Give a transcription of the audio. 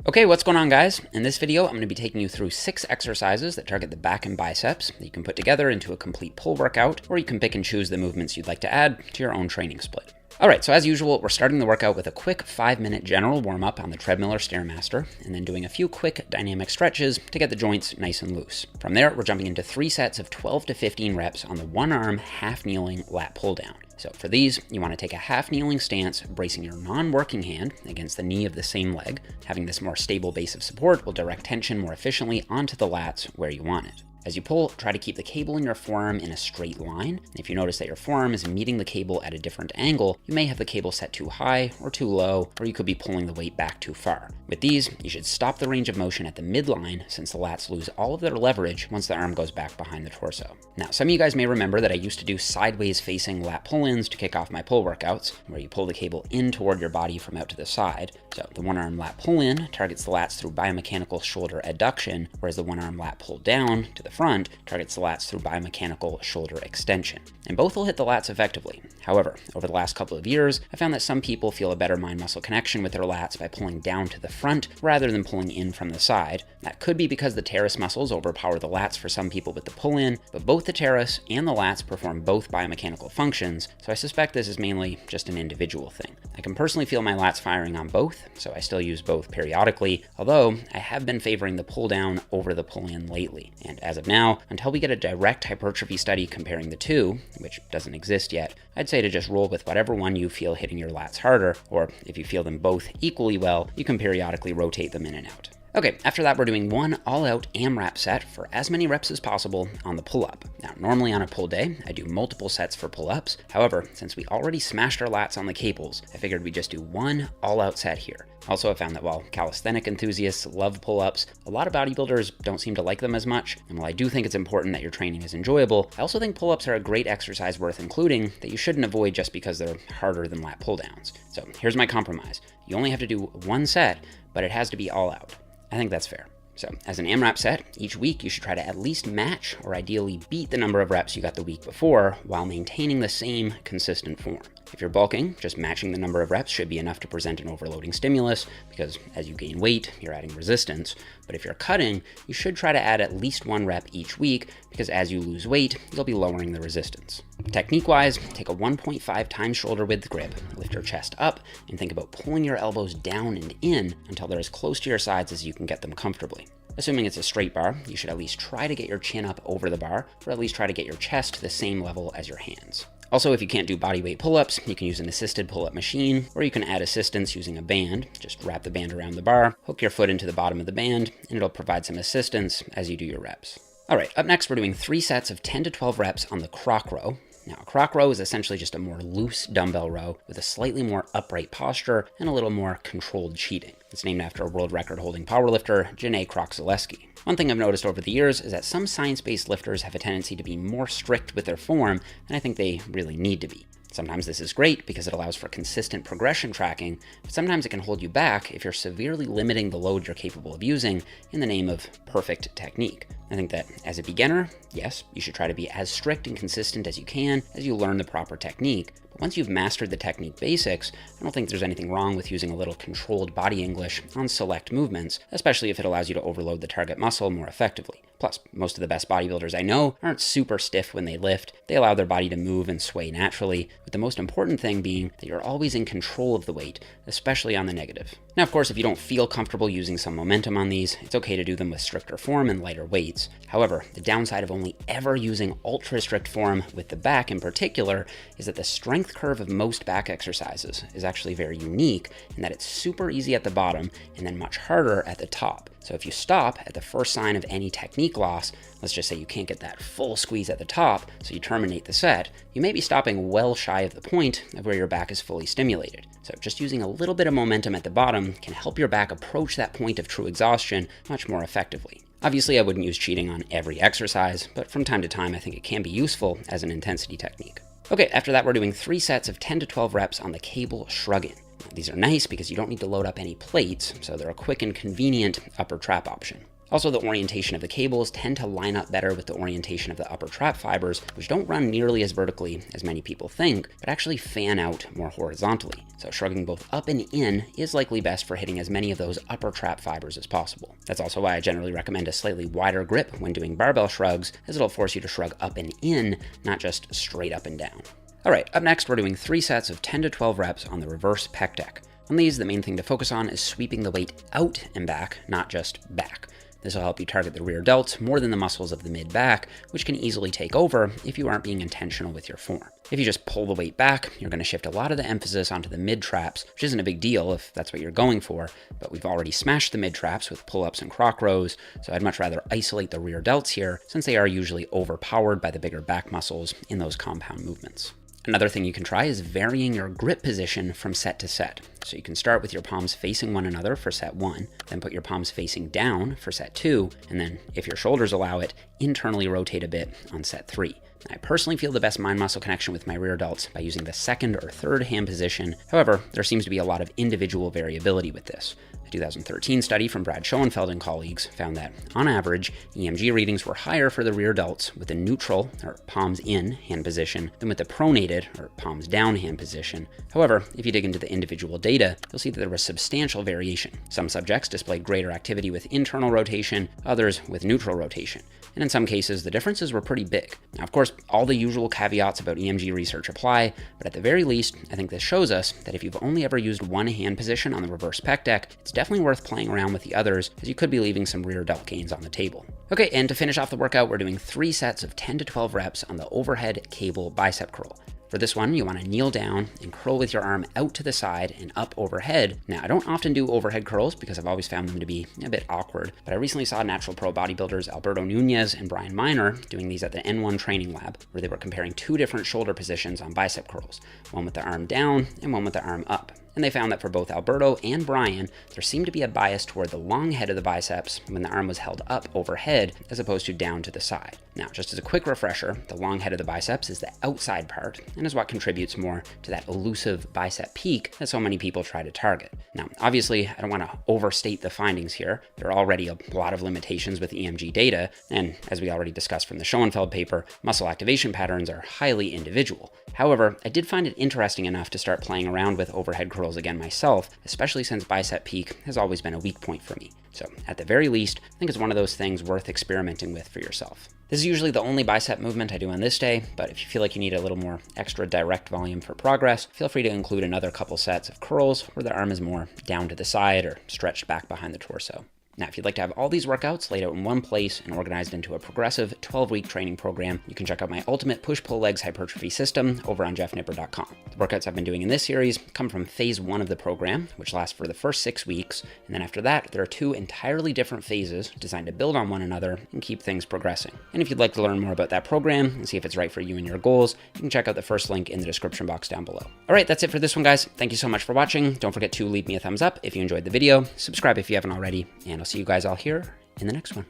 Okay, what's going on, guys? In this video, I'm going to be taking you through 6 exercises that target the back and biceps that you can put together into a complete pull workout, or you can pick and choose the movements you'd like to add to your own training split. Alright, so as usual, we're starting the workout with a quick 5-minute general warm-up on the treadmill or Stairmaster, and then doing a few quick dynamic stretches to get the joints nice and loose. From there, we're jumping into 3 sets of 12 to 15 reps on the one-arm, half-kneeling lat pull-down. So for these, you want to take a half-kneeling stance, bracing your non-working hand against the knee of the same leg. Having this more stable base of support will direct tension more efficiently onto the lats where you want it. As you pull, try to keep the cable in your forearm in a straight line. If you notice that your forearm is meeting the cable at a different angle, you may have the cable set too high or too low, or you could be pulling the weight back too far. With these, you should stop the range of motion at the midline, since the lats lose all of their leverage once the arm goes back behind the torso. Now, some of you guys may remember that I used to do sideways facing lat pull-ins to kick off my pull workouts, where you pull the cable in toward your body from out to the side. So the one-arm lat pull-in targets the lats through biomechanical shoulder adduction, whereas the one-arm lat pull-down to the front targets the lats through biomechanical shoulder extension. And both will hit the lats effectively. However, over the last couple of years, I found that some people feel a better mind-muscle connection with their lats by pulling down to the front rather than pulling in from the side. That could be because the teres muscles overpower the lats for some people with the pull-in, but both the teres and the lats perform both biomechanical functions, so I suspect this is mainly just an individual thing. I can personally feel my lats firing on both, so I still use both periodically, although I have been favoring the pull-down over the pull-in lately. And as of now, until we get a direct hypertrophy study comparing the two, which doesn't exist yet, I'd say to just roll with whatever one you feel hitting your lats harder, or if you feel them both equally well, you can periodically rotate them in and out. Okay, after that we're doing one all-out AMRAP set for as many reps as possible on the pull-up. Now, normally on a pull day, I do multiple sets for pull-ups. However, since we already smashed our lats on the cables, I figured we'd just do one all-out set here. Also, I found that while calisthenic enthusiasts love pull-ups, a lot of bodybuilders don't seem to like them as much, and while I do think it's important that your training is enjoyable, I also think pull-ups are a great exercise worth including that you shouldn't avoid just because they're harder than lat pull-downs. So here's my compromise. You only have to do one set, but it has to be all-out. I think that's fair. So as an AMRAP set, each week you should try to at least match or ideally beat the number of reps you got the week before while maintaining the same consistent form. If you're bulking, just matching the number of reps should be enough to present an overloading stimulus because as you gain weight, you're adding resistance. But if you're cutting, you should try to add at least 1 rep each week because as you lose weight, you'll be lowering the resistance. Technique-wise, take a 1.5 times shoulder width grip, lift your chest up, and think about pulling your elbows down and in until they're as close to your sides as you can get them comfortably. Assuming it's a straight bar, you should at least try to get your chin up over the bar, or at least try to get your chest to the same level as your hands. Also, if you can't do bodyweight pull-ups, you can use an assisted pull-up machine, or you can add assistance using a band. Just wrap the band around the bar, hook your foot into the bottom of the band, and it'll provide some assistance as you do your reps. Alright, up next we're doing 3 sets of 10 to 12 reps on the Kroc Row. Now, a Kroc Row is essentially just a more loose dumbbell row with a slightly more upright posture and a little more controlled cheating. It's named after a world record-holding powerlifter, Janae Kroc. One thing I've noticed over the years is that some science-based lifters have a tendency to be more strict with their form than I think they really need to be. Sometimes this is great because it allows for consistent progression tracking, but sometimes it can hold you back if you're severely limiting the load you're capable of using in the name of perfect technique. I think that as a beginner, yes, you should try to be as strict and consistent as you can as you learn the proper technique, but once you've mastered the technique basics, I don't think there's anything wrong with using a little controlled body English on select movements, especially if it allows you to overload the target muscle more effectively. Plus, most of the best bodybuilders I know aren't super stiff when they lift. They allow their body to move and sway naturally, with the most important thing being that you're always in control of the weight, especially on the negative. Now, of course, if you don't feel comfortable using some momentum on these, it's okay to do them with stricter form and lighter weights. However, the downside of only ever using ultra strict form with the back in particular is that the strength curve of most back exercises is actually very unique in that it's super easy at the bottom and then much harder at the top. So if you stop at the first sign of any technique loss, let's just say you can't get that full squeeze at the top, so you terminate the set, you may be stopping well shy of the point of where your back is fully stimulated. So just using a little bit of momentum at the bottom can help your back approach that point of true exhaustion much more effectively. Obviously, I wouldn't use cheating on every exercise, but from time to time I think it can be useful as an intensity technique. Okay, after that we're doing 3 sets of 10 to 12 reps on the cable Shrug-in. These are nice because you don't need to load up any plates, so they're a quick and convenient upper trap option. Also, the orientation of the cables tend to line up better with the orientation of the upper trap fibers, which don't run nearly as vertically as many people think, but actually fan out more horizontally. So shrugging both up and in is likely best for hitting as many of those upper trap fibers as possible. That's also why I generally recommend a slightly wider grip when doing barbell shrugs, as it'll force you to shrug up and in, not just straight up and down. All right, up next, we're doing 3 sets of 10 to 12 reps on the reverse pec deck. On these, the main thing to focus on is sweeping the weight out and back, not just back. This will help you target the rear delts more than the muscles of the mid-back, which can easily take over if you aren't being intentional with your form. If you just pull the weight back, you're going to shift a lot of the emphasis onto the mid-traps, which isn't a big deal if that's what you're going for, but we've already smashed the mid-traps with pull-ups and Kroc Rows, so I'd much rather isolate the rear delts here, since they are usually overpowered by the bigger back muscles in those compound movements. Another thing you can try is varying your grip position from set to set. So you can start with your palms facing one another for set 1, then put your palms facing down for set 2, and then, if your shoulders allow it, internally rotate a bit on set 3. I personally feel the best mind-muscle connection with my rear delts by using the second or third hand position. However, there seems to be a lot of individual variability with this. A 2013 study from Brad Schoenfeld and colleagues found that, on average, EMG readings were higher for the rear delts with the neutral, or palms in, hand position than with the pronated, or palms down hand position. However, if you dig into the individual data, you'll see that there was substantial variation. Some subjects displayed greater activity with internal rotation, others with neutral rotation. And in some cases, the differences were pretty big. Now, of course, all the usual caveats about EMG research apply, but at the very least, I think this shows us that if you've only ever used one hand position on the reverse pec deck, it's definitely worth playing around with the others, as you could be leaving some rear delt gains on the table. Okay, and to finish off the workout, we're doing 3 sets of 10 to 12 reps on the overhead cable bicep curl. For this one, you want to kneel down and curl with your arm out to the side and up overhead. Now, I don't often do overhead curls because I've always found them to be a bit awkward, but I recently saw natural pro bodybuilders Alberto Nunez and Brian Miner doing these at the N1 training lab, where they were comparing 2 different shoulder positions on bicep curls, one with the arm down and one with the arm up. And they found that for both Alberto and Brian, there seemed to be a bias toward the long head of the biceps when the arm was held up overhead as opposed to down to the side. Now, just as a quick refresher, the long head of the biceps is the outside part and is what contributes more to that elusive bicep peak that so many people try to target. Now, obviously, I don't want to overstate the findings here. There are already a lot of limitations with EMG data, and as we already discussed from the Schoenfeld paper, muscle activation patterns are highly individual. However, I did find it interesting enough to start playing around with overhead curls again myself, especially since bicep peak has always been a weak point for me. So at the very least, I think it's one of those things worth experimenting with for yourself. This is usually the only bicep movement I do on this day, but if you feel like you need a little more extra direct volume for progress, feel free to include another couple sets of curls where the arm is more down to the side or stretched back behind the torso. Now, if you'd like to have all these workouts laid out in one place and organized into a progressive 12-week training program, you can check out my ultimate push-pull legs hypertrophy system over on jeffnipper.com. The workouts I've been doing in this series come from phase 1 of the program, which lasts for the first 6 weeks, and then after that, there are 2 entirely different phases designed to build on one another and keep things progressing. And if you'd like to learn more about that program and see if it's right for you and your goals, you can check out the first link in the description box down below. All right, that's it for this one, guys. Thank you so much for watching. Don't forget to leave me a thumbs up if you enjoyed the video, subscribe if you haven't already, and I'll see you guys all here in the next one.